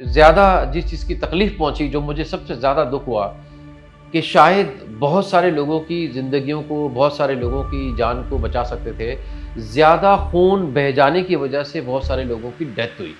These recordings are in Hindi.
ज़्यादा जिस चीज़ की तकलीफ़ पहुँची, जो मुझे सबसे ज़्यादा दुःख हुआ कि शायद बहुत सारे लोगों की ज़िंदगियों को, बहुत सारे लोगों की जान को बचा सकते थे। ज़्यादा खून बह जाने की वजह से बहुत सारे लोगों की डेथ हुई।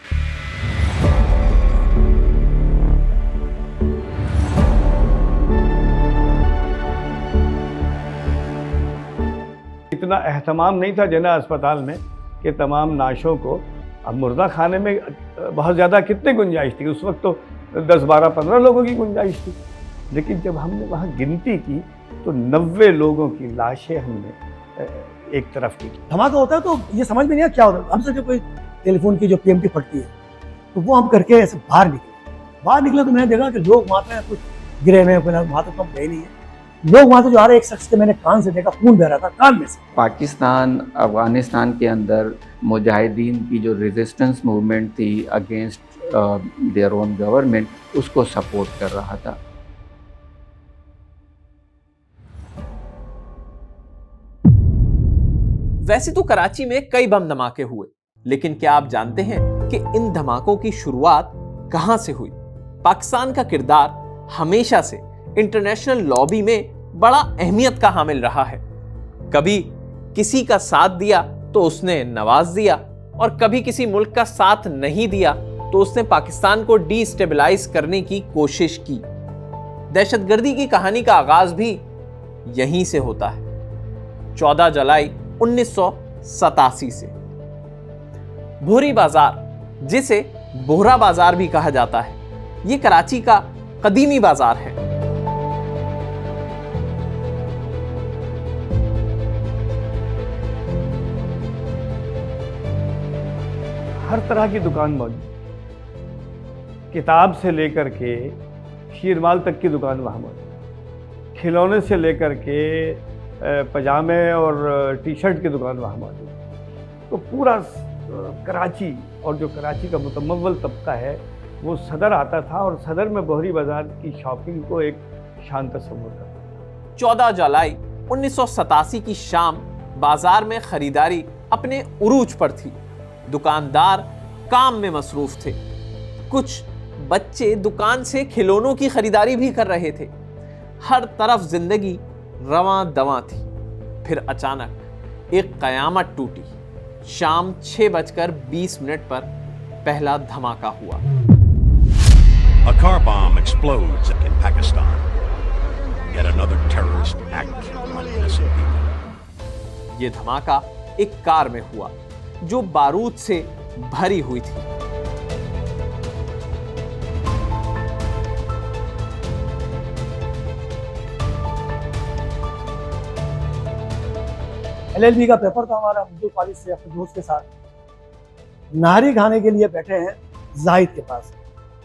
इतना एहतमाम नहीं था जना अस्पताल में कि तमाम नाशों को, अब मुर्दा खाने में बहुत ज़्यादा कितनी गुंजाइश थी उस वक्त, तो 10, 12, 15 लोगों की गुंजाइश थी। लेकिन जब हमने वहाँ गिनती की तो 90 लोगों की लाशें हमने एक तरफ की। धमाका होता है तो ये समझ में नहीं आया क्या होता है। हमसे जो कोई टेलीफोन की जो पीएमटी फटती है तो वो हम करके ऐसे बाहर निकले तो मैंने देखा कि लोग वहाँ पे कुछ गिरे हुए हैं, वहाँ तो कम गए नहीं है। लोग वहाँ से जो आ रहे, एक शख्स के मैंने कान से देखा, खून बह रहा था कान में से। पाकिस्तान अफ़गानिस्तान के अंदर मुजाहिदीन की जो रेजिस्टेंस मूवमेंट थी अगेंस्ट देयर ओन गवर्नमेंट, उसको सपोर्ट कर रहा था। वैसे तो कराची में कई बम धमाके हुए, लेकिन क्या आप जानते हैं कि इन धमाकों की शुरुआत कहां से हुई? पाकिस्तान का किरदार हमेशा से इंटरनेशनल लॉबी में बड़ा अहमियत का हामिल रहा है। कभी किसी का साथ दिया तो उसने नवाज दिया, और कभी किसी मुल्क का साथ नहीं दिया तो उसने पाकिस्तान को डिस्टेबलाइज करने की कोशिश की। दहशतगर्दी की कहानी का आगाज भी यहीं से होता है, 14 जुलाई 1987 से। भोरी बाजार, जिसे बोहरा बाजार भी कहा जाता है, यह कराची का कदीमी बाजार है। हर तरह की दुकान मौजूद, किताब से लेकर के शीरमाल तक की दुकान वहाँ मौजूद, खिलौने से लेकर के पजामे और टी शर्ट की दुकान वहाँ मौजूद। तो पूरा कराची, और जो कराची का मुतमव्वल तबका है वो सदर आता था, और सदर में बोहरी बाजार की शॉपिंग को एक शान तस्वुर करता। 14 जुलाई 1987 की शाम बाजार में खरीदारी अपने उरूज पर थी। दुकानदार काम में मसरूफ थे, कुछ बच्चे दुकान से खिलौनों की खरीदारी भी कर रहे थे। हर तरफ जिंदगी रवां दवां थी। फिर अचानक एक कयामत टूटी। शाम 6:20 पर पहला धमाका हुआ। A car bomb explodes in Pakistan. Yet another terrorist act on innocent people. ये धमाका एक कार में हुआ जो बारूद से भरी हुई थी। LLB का पेपर था हमारा, उर्दू कॉलेज से अपने दोस्त के साथ नाहरी खाने के लिए बैठे हैं जाहिद के पास।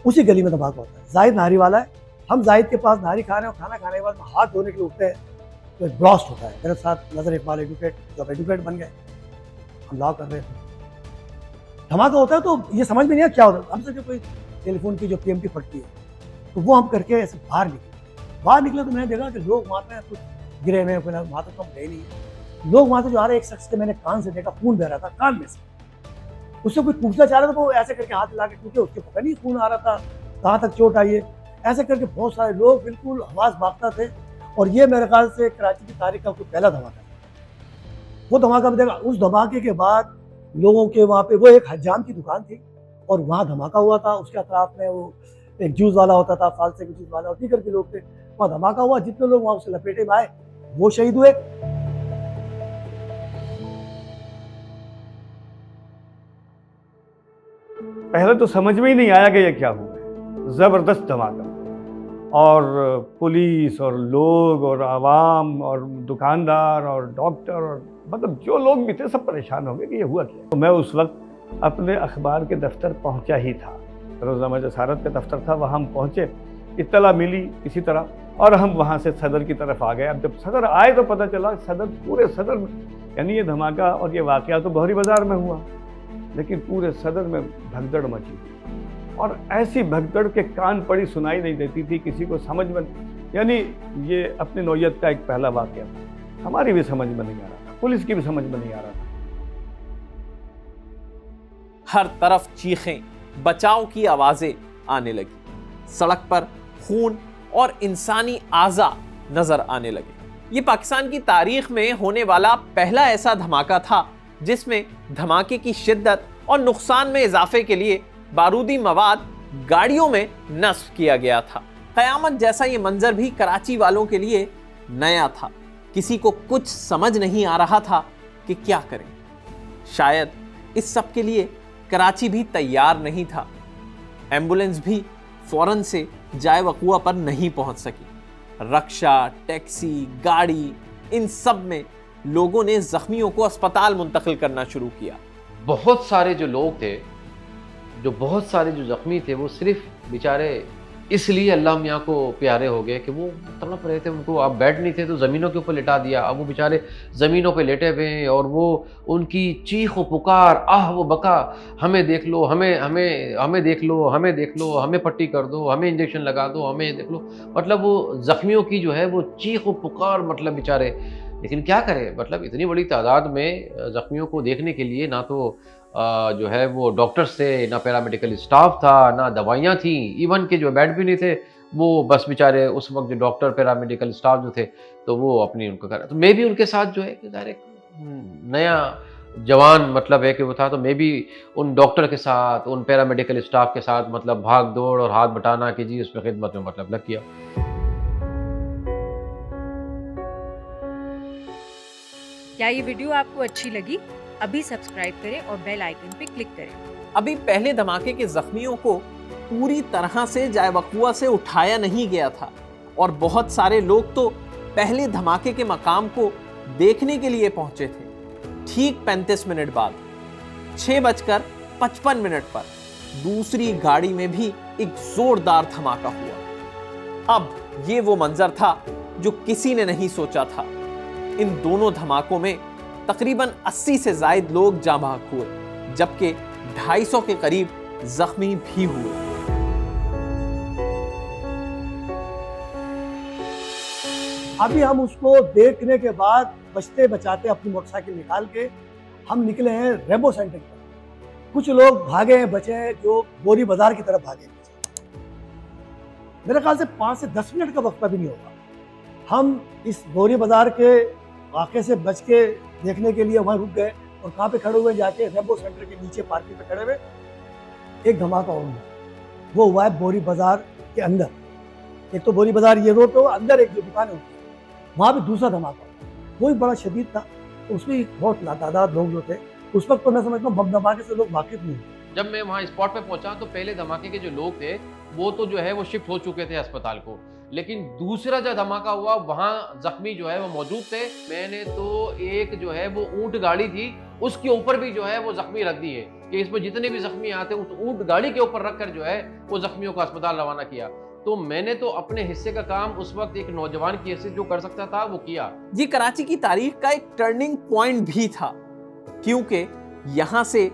उसी गली में धमाका होता है। जाहिद नाहरी वाला है, हम जाहिद के पास नाहरी खा रहे हैं, और खाना खाने के बाद हाथ धोने के लिए उठते हैं तो एक ब्लास्ट होता है। मेरे साथ नजर इकबाल एडवोकेट, जब एडवोकेट बन गए, हम लॉ कर रहे थे। धमाका होता है तो ये समझ में नहीं आया क्या होता है। हमसे जो कोई टेलीफोन की जो पीएमटी फटती है तो वो हम करके ऐसे बाहर निकले तो मैंने देखा कि लोग वहाँ पे कुछ गिरे हुए हैं, वहाँ तो कम गए नहीं है। लोग वहाँ से जो आ रहे, एक शख्स के मैंने कान से देखा, खून बह रहा था कान में से। उससे कुछ पूछना चाह रहा था, वो ऐसे करके हाथ हिला के, क्योंकि उसके पता नहीं खून आ रहा था, कहाँ तक चोट आई है। ऐसे करके बहुत सारे लोग बिल्कुल आवाज भागता थे। और ये मेरे ख्याल से कराची की तारीख का कोई पहला धमाका है। वो धमाका भी देखा। उस धमाके के बाद लोगों के वहाँ पे, वो एक हज्जाम की दुकान थी और वहाँ धमाका हुआ था। उसके अतराफ में वो एक जूस वाला होता था, फालसे की जूस वाला, और दीगर के लोग थे। वहाँ धमाका हुआ, जितने लोग वहाँ उसे लपेटे में आए वो शहीद हुए। पहले तो समझ में ही नहीं आया कि ये क्या हुआ है। ज़बरदस्त धमाका, और पुलिस और लोग और आवाम और दुकानदार और डॉक्टर और मतलब जो लोग भी थे सब परेशान हो गए कि ये हुआ क्या। तो मैं उस वक्त अपने अखबार के दफ्तर पहुंचा ही था, रोज़नामा जसारत का दफ्तर था, वहाँ हम पहुँचे, इत्तला मिली किसी तरह, और हम वहाँ से सदर की तरफ आ गए। अब जब सदर आए तो पता चला सदर, पूरे सदर में, यानी ये धमाका और ये वाक़या तो बोहरी बाज़ार में हुआ, लेकिन पूरे सदर में भगदड़ मची, और ऐसी भगदड़ के कान पड़ी सुनाई नहीं देती थी, किसी को समझ में, यानी ये अपनी नौयत का एक पहला वाक़या था। हमारी भी समझ में नहीं आ रहा था, पुलिस की भी समझ में नहीं आ रहा था। हर तरफ चीखें, बचाव की आवाजें, आने लगी। सड़क पर खून और इंसानी आज़ा नजर आने लगे। ये पाकिस्तान की तारीख में होने वाला पहला ऐसा धमाका था जिसमें धमाके की शिद्दत और नुकसान में इजाफे के लिए बारूदी मवाद गाड़ियों में नस्ब किया गया था। कयामत जैसा ये मंजर भी कराची वालों के लिए नया था। किसी को कुछ समझ नहीं आ रहा था कि क्या करें। शायद इस सब के लिए कराची भी तैयार नहीं था। एम्बुलेंस भी फौरन से जाए वक़ुआ पर नहीं पहुंच सकी। रक्षा, टैक्सी, गाड़ी, इन सब में लोगों ने जख्मियों को अस्पताल मुंतकिल करना शुरू किया। बहुत सारे जो लोग थे, बहुत सारे जो जख्मी थे, वो सिर्फ बेचारे इसलिए अल्लाह मियाँ को प्यारे हो गए कि वो तड़प रहे थे। उनको अब बेड नहीं थे तो ज़मीनों के ऊपर लिटा दिया। अब वो बेचारे ज़मीनों पे लेटे हुए हैं और वो उनकी चीख व पुकार, आह वो बका, हमें देख लो, हमें देख लो, हमें देख लो, हमें पट्टी कर दो, हमें इंजेक्शन लगा दो, हमें देख लो। मतलब वो ज़ख्मियों की जो है वो चीख व पुकार, मतलब बेचारे। लेकिन क्या करें, मतलब इतनी बड़ी तादाद में ज़ख्मियों को देखने के लिए ना तो जो है वो डॉक्टर्स थे, ना पैरामेडिकल स्टाफ था, ना दवाइयाँ थी, इवन के जो बेड भी नहीं थे। वो बस बेचारे उस वक्त जो डॉक्टर पैरामेडिकल स्टाफ जो थे तो वो अपनी उनको कर, तो मैं भी उनके साथ जो है कि डायरेक्ट नया जवान मतलब है कि वो था, तो मैं भी उन डॉक्टर के साथ, उन पैरामेडिकल स्टाफ के साथ मतलब भाग दौड़ और हाथ बटाना कि जी उसमें खिदमत में मतलब लग किया। क्या ये वीडियो आपको अच्छी लगी? अभी सब्सक्राइब करें और बेल आइकन पे क्लिक करें। अभी पहले धमाके के जख्मियों को पूरी तरह से जाए वक़ुआ से उठाया नहीं गया था और बहुत सारे लोग तो पहले धमाके के मकाम को देखने के लिए पहुंचे थे। ठीक 35 मिनट बाद 6:55 पर दूसरी गाड़ी में भी एक जोरदार धमाका हुआ। अब ये वो मंजर था जो किसी ने नहीं सोचा था। इन दोनों धमाकों में तकरीबन 80 से ज़ायद लोग जाँ बहक हुए, जबकि 250 के करीब जख्मी भी हुए। अभी हम उसको देखने के बाद बचते बचाते अपनी मोटरसाइकिल निकाल के हम निकले हैं रेम्बो सेंटर पर। कुछ लोग भागे हैं, बचे हैं, जो बोरी बाजार की तरफ भागे। मेरे ख्याल से 5 से 10 मिनट का वक्त भी नहीं होगा। हम इस बोरी बाजार के वाक़े से बच के देखने के लिए वहाँ रुक गए और कहाँ पे खड़े हुए, जाके रेम्बो सेंटर के नीचे पार्किंग पे खड़े हुए। एक धमाका और हुआ, वो हुआ है बोरी बाजार के अंदर। एक तो बोरी बाजार ये रोड पे हुआ, अंदर एक जो दुकान है वहाँ भी दूसरा धमाका हुआ, वो भी बड़ा शदीद था। तो उसमें बहुत लातादाद लोग जो थे, उस वक्त तो मैं समझता हूँ बम धमाके से लोग वाकिफ नहीं हुए। जब मैं वहाँ स्पॉट पे पहुंचा तो पहले धमाके के जो लोग थे वो तो जो है वो शिफ्ट हो चुके थे अस्पताल को, लेकिन दूसरा जो धमाका हुआ वहाँ जख्मी जो है वो मौजूद थे। मैंने तो एक जो है वो ऊंट गाड़ी थी उसके ऊपर भी जो है वो जख्मी रख दी है कि इसमें जितने भी जख्मी आते उस ऊंट गाड़ी के ऊपर रखकर जो है वो जख्मियों को अस्पताल रवाना किया। तो मैंने तो अपने हिस्से का काम उस वक्त एक नौजवान की हैसियत जो कर सकता था वो किया। ये कराची की तारीख का एक टर्निंग पॉइंट भी था, क्योंकि यहाँ से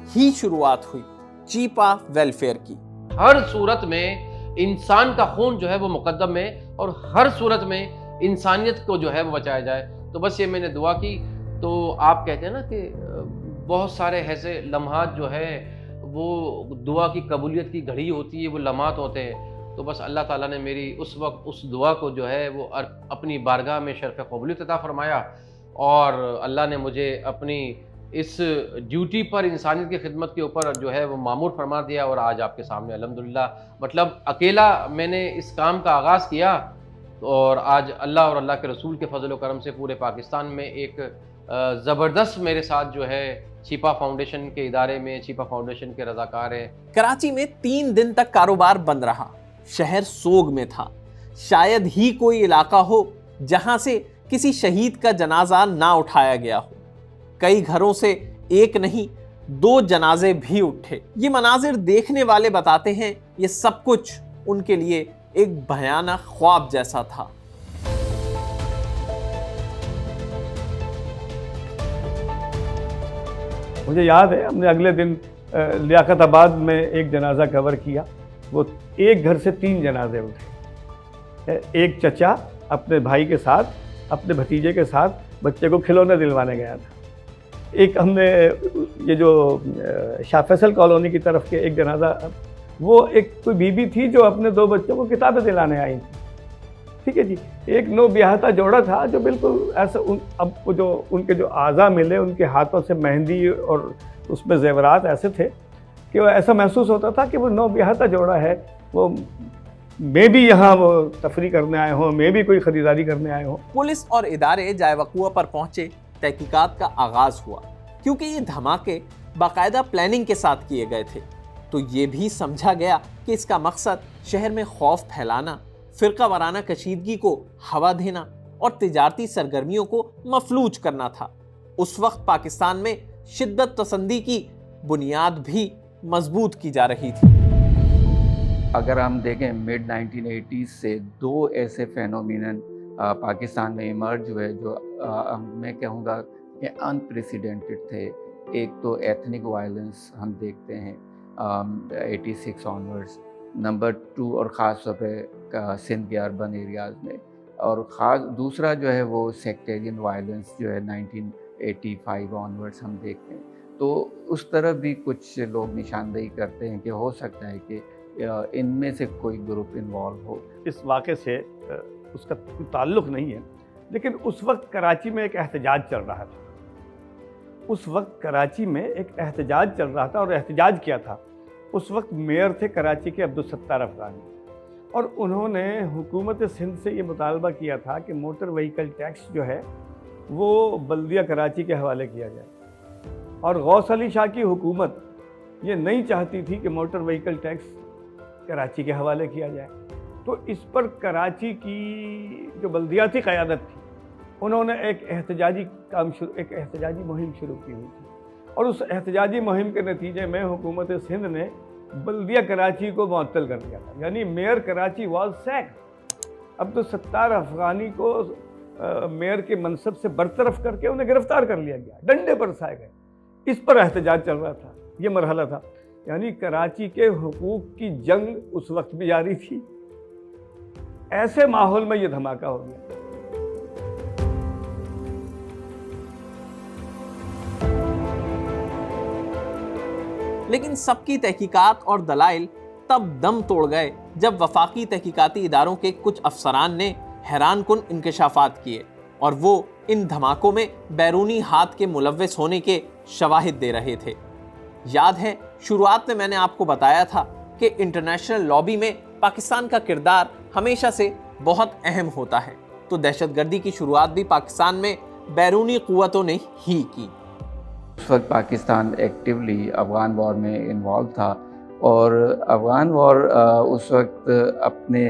ही शुरुआत हुई चीपा वेलफेयर की। हर सूरत में इंसान का खून जो है वो मुकद्दम है और हर सूरत में इंसानियत को जो है वो बचाया जाए। तो बस ये मैंने दुआ की। तो आप कहते हैं ना कि बहुत सारे ऐसे लम्हात जो है वो दुआ की कबूलियत की घड़ी होती है, वो लम्हात होते हैं। तो बस अल्लाह ताला ने मेरी उस वक्त उस दुआ को जो है वो अपनी बारगाह में शर्फ़ कबूलियत अता फरमाया और अल्लाह ने मुझे अपनी इस ड्यूटी पर इंसानियत की खिदमत के ऊपर जो है वो मामूर फरमा दिया। और आज आपके सामने अल्हम्दुलिल्लाह मतलब अकेला मैंने इस काम का आगाज़ किया और आज अल्लाह और अल्लाह के रसूल के फजल व करम से पूरे पाकिस्तान में एक ज़बरदस्त मेरे साथ जो है छिपा फाउंडेशन के इदारे में छिपा फाउंडेशन के रज़ाकार हैं। कराची में 3 दिन तक कारोबार बंद रहा। शहर सोग में था। शायद ही कोई इलाका हो जहां से किसी शहीद का जनाजा ना उठाया गया हो। कई घरों से एक नहीं 2 जनाजे भी उठे। ये मनाजिर देखने वाले बताते हैं ये सब कुछ उनके लिए एक भयानक ख्वाब जैसा था। मुझे याद है हमने अगले दिन लियाकताबाद में एक जनाजा कवर किया। वो एक घर से 3 जनाजे उठे। एक चचा अपने भाई के साथ अपने भतीजे के साथ बच्चे को खिलौने दिलवाने गया था। एक हमने ये जो शाह फैसल कॉलोनी की तरफ के एक जनाजा वो एक कोई बीबी थी जो अपने 2 बच्चों को किताबें दिलाने आई थी, ठीक है जी। एक नौब्याहता जोड़ा था जो बिल्कुल ऐसा अब वो जो उनके जो आज़ा मिले, उनके हाथों से मेहंदी और उसमें ज़ेवरात ऐसे थे कि वो ऐसा महसूस होता था कि वो नौब्याहता जोड़ा है, वो मैं भी यहाँ वो तफरी करने आए हों, मैं भी कोई ख़रीदारी करने आए हों। पुलिस और इदारे जाए वक़ुआ पर पहुंचे, तहकीकात का आगाज हुआ। क्योंकि ये धमाके बाकायदा प्लानिंग के साथ किए गए थे, तो ये भी समझा गया कि इसका मकसद शहर में खौफ फैलाना, फिरका वाराना कशीदगी को हवा देना और तिजारती सरगर्मियों को मफलूज करना था। उस वक्त पाकिस्तान में शिद्दत पसंदी की बुनियाद भी मजबूत की जा रही थी। अगर हम देखें मिड 1980s से 2 ऐसे फेनोमिनन पाकिस्तान में इमर्ज हुए जो मैं कहूँगा कि अनप्रेसिडेंटेड थे। एक तो एथनिक वायलेंस हम देखते हैं 86 ऑनवर्ड्स, नंबर 2 और ख़ास तौर पे सिंध के अर्बन एरियाज़ में, और ख़ास दूसरा जो है वो सेक्टेरियन वायलेंस जो है 1985 ऑनवर्ड्स हम देखते हैं। तो उस तरफ भी कुछ लोग निशानदेही करते हैं कि हो सकता है कि इनमें से कोई ग्रुप इन्वॉल्व हो। इस वाक़े से उसका कोई ताल्लुक़ नहीं है, लेकिन उस वक्त कराची में एक एहतजाज चल रहा था। उस वक्त कराची में एक एहतजाज चल रहा था, और एहतजाज किया था, उस वक्त मेयर थे कराची के अब्दुल सत्तार अफगानी, और उन्होंने हुकूमत सिंध से ये मुतालबा किया था कि मोटर व्हीकल टैक्स जो है वो बल्दिया कराची के हवाले किया जाए। और गौस अली शाह की हुकूमत ये नहीं चाहती थी कि मोटर व्हीकल टैक्स कराची के हवाले किया जाए। तो इस पर कराची की जो बल्दियाती क़यादत थी, उन्होंने एक एहतजाजी मुहिम शुरू की हुई थी, और उस एहतजाजी मुहिम के नतीजे में हुकूमत सिंध ने बल्दिया कराची को मुअत्तल कर दिया था, यानी mayor Karachi was sacked. Abdul Sattar Afghani को मेयर के मनसब से बरतरफ करके उन्हें गिरफ्तार कर लिया गया, डंडे बरसाए गए। इस पर एहतजाज चल रहा था, ये मरहला था, यानी कराची के हुकूक की जंग उस वक्त भी जारी थी। ऐसे माहौल में ये धमाका हो गया। लेकिन सबकी तहकीकात और दलाइल तब दम तोड़ गए जब वफाकी तहकीकाती इदारों के कुछ अफसरान ने हैरानकुन इंकशाफात किए, और वो इन धमाकों में बैरूनी हाथ के मुलव्वस होने के शवाहिद दे रहे थे। याद है, शुरुआत में मैंने आपको बताया था कि इंटरनेशनल लॉबी में पाकिस्तान का किरदार हमेशा से बहुत अहम होता है, तो दहशतगर्दी की शुरुआत भी पाकिस्तान में बैरूनी क़ुव्वतों ने ही की। उस वक्त पाकिस्तान एक्टिवली अफ़गान वॉर में इन्वॉल्व था, और अफ़गान वॉर उस वक्त अपने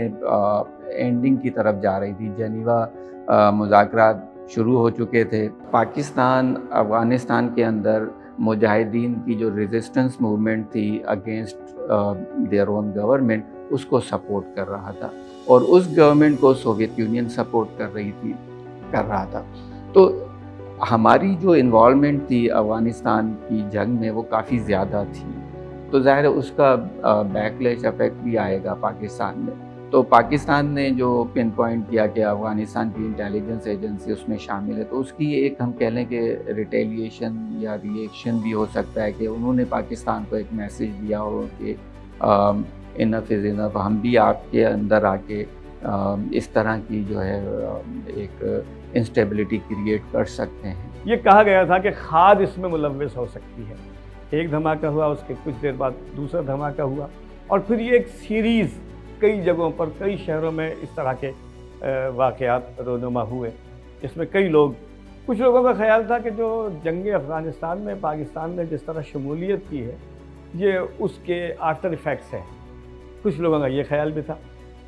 एंडिंग की तरफ जा रही थी। जेनीवा मुज़ाकरात शुरू हो चुके थे। पाकिस्तान अफ़गानिस्तान के अंदर मुजाहिदीन की जो रेजिस्टेंस मूवमेंट थी अगेंस्ट देयर ओन गवर्नमेंट, उसको सपोर्ट कर रहा था, और उस गवर्नमेंट को सोवियत यूनियन सपोर्ट कर रहा था। तो हमारी जो इन्वॉल्वमेंट थी अफ़गानिस्तान की जंग में वो काफ़ी ज़्यादा थी, तो ज़ाहिर है उसका बैकलैश इफेक्ट भी आएगा पाकिस्तान में। तो पाकिस्तान ने जो पिन पॉइंट किया कि अफ़गानिस्तान की इंटेलिजेंस एजेंसी उसमें शामिल है, तो उसकी एक हम कह लें कि रिटेलिएशन या रिएक्शन भी हो सकता है कि उन्होंने पाकिस्तान को एक मैसेज दिया हो कि इनफ इज़ इनफ, हम भी आपके अंदर आके इस तरह की जो है एक इंस्टेबिलिटी क्रिएट कर सकते हैं। ये कहा गया था कि खाद इसमें मुलव्वस हो सकती है। एक धमाका हुआ, उसके कुछ देर बाद दूसरा धमाका हुआ, और फिर ये एक सीरीज़ कई जगहों पर, कई शहरों में इस तरह के वाक़यात रोनुमा हुए, जिसमें कुछ लोगों का ख्याल था कि जो जंग अफ़गानिस्तान में पाकिस्तान ने जिस तरह शमूलियत की है, ये उसके आफ्टर इफ़ेक्ट्स हैं। कुछ लोगों का ये ख्याल भी था।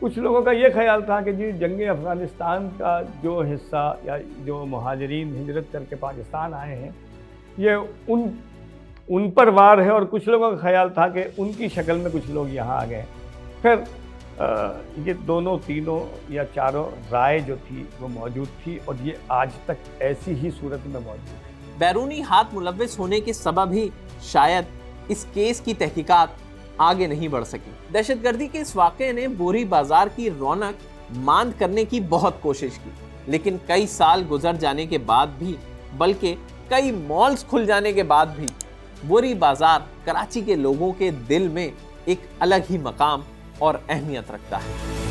कुछ लोगों का ये ख्याल था कि जी जंग अफ़गानिस्तान का जो हिस्सा या जो मुहाजिरीन हिजरत करके पाकिस्तान आए हैं, ये उन पर वार है, और कुछ लोगों का ख्याल था कि उनकी शक्ल में कुछ लोग यहाँ आ गए। फिर ये दोनों, तीनों या चारों राय जो थी वो मौजूद थी, और ये आज तक ऐसी ही सूरत में मौजूद है। बैरूनी हाथ मुलव्वस होने के सबब ही शायद इस केस की तहकीकात आगे नहीं बढ़ सकी। दहशतगर्दी के इस वाक़े ने बोरी बाजार की रौनक मांद करने की बहुत कोशिश की, लेकिन कई साल गुजर जाने के बाद भी, बल्कि कई मॉल्स खुल जाने के बाद भी, बोरी बाजार कराची के लोगों के दिल में एक अलग ही मकाम और अहमियत रखता है।